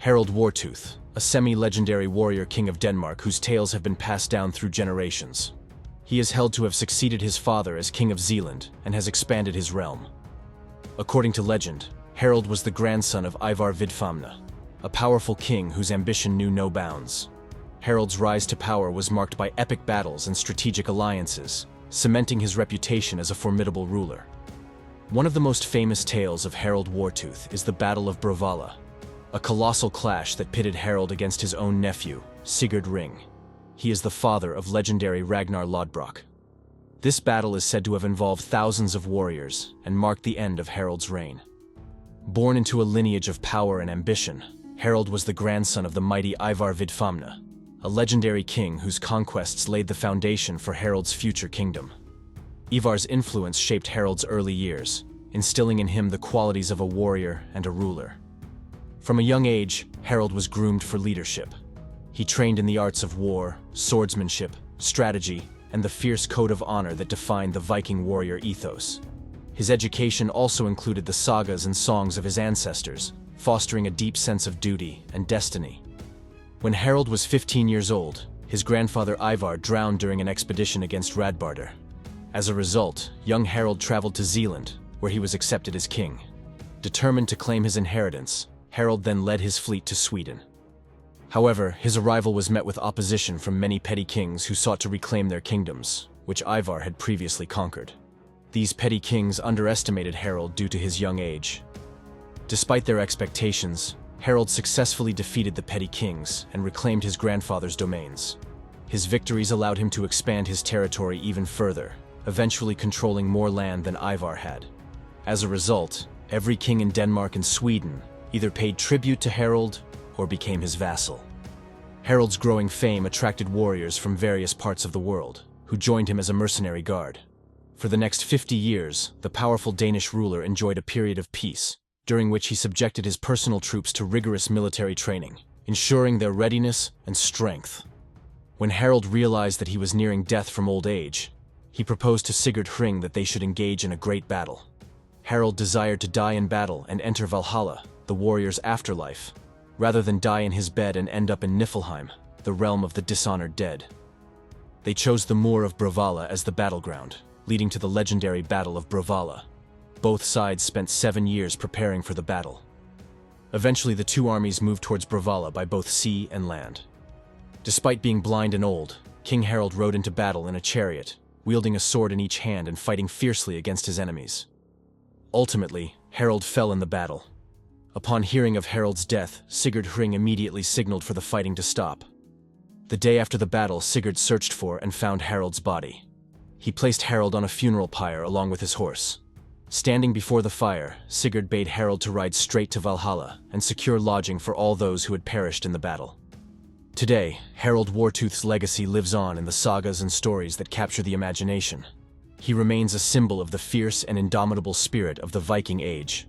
Harald Wartooth, a semi-legendary warrior king of Denmark whose tales have been passed down through generations. He is held to have succeeded his father as king of Zealand and has expanded his realm. According to legend, Harald was the grandson of Ivar Vidfamne, a powerful king whose ambition knew no bounds. Harald's rise to power was marked by epic battles and strategic alliances, cementing his reputation as a formidable ruler. One of the most famous tales of Harald Wartooth is the Battle of Bråvalla, a colossal clash that pitted Harald against his own nephew, Sigurd Ring. He is the father of legendary Ragnar Lodbrok. This battle is said to have involved thousands of warriors and marked the end of Harald's reign. Born into a lineage of power and ambition, Harald was the grandson of the mighty Ivar Vidfamne, a legendary king whose conquests laid the foundation for Harald's future kingdom. Ivar's influence shaped Harald's early years, instilling in him the qualities of a warrior and a ruler. From a young age, Harald was groomed for leadership. He trained in the arts of war, swordsmanship, strategy, and the fierce code of honor that defined the Viking warrior ethos. His education also included the sagas and songs of his ancestors, fostering a deep sense of duty and destiny. When Harald was 15 years old, his grandfather Ivar drowned during an expedition against Radbardr. As a result, young Harald traveled to Zealand, where he was accepted as king. Determined to claim his inheritance, Harald then led his fleet to Sweden. However, his arrival was met with opposition from many petty kings who sought to reclaim their kingdoms, which Ivar had previously conquered. These petty kings underestimated Harald due to his young age. Despite their expectations, Harald successfully defeated the petty kings and reclaimed his grandfather's domains. His victories allowed him to expand his territory even further, eventually controlling more land than Ivar had. As a result, every king in Denmark and Sweden either paid tribute to Harald or became his vassal. Harald's growing fame attracted warriors from various parts of the world, who joined him as a mercenary guard. For the next 50 years, the powerful Danish ruler enjoyed a period of peace, during which he subjected his personal troops to rigorous military training, ensuring their readiness and strength. When Harald realized that he was nearing death from old age, he proposed to Sigurd Ring that they should engage in a great battle. Harald desired to die in battle and enter Valhalla, the warrior's afterlife, rather than die in his bed and end up in Niflheim, the realm of the dishonored dead. They chose the moor of Bråvalla as the battleground, leading to the legendary Battle of Bråvalla. Both sides spent 7 years preparing for the battle. Eventually, the two armies moved towards Bråvalla by both sea and land. Despite being blind and old, King Harald rode into battle in a chariot, wielding a sword in each hand and fighting fiercely against his enemies. Ultimately, Harald fell in the battle. Upon hearing of Harald's death, Sigurd Ring immediately signaled for the fighting to stop. The day after the battle, Sigurd searched for and found Harald's body. He placed Harald on a funeral pyre along with his horse. Standing before the fire, Sigurd bade Harald to ride straight to Valhalla and secure lodging for all those who had perished in the battle. Today, Harald Wartooth's legacy lives on in the sagas and stories that capture the imagination. He remains a symbol of the fierce and indomitable spirit of the Viking Age.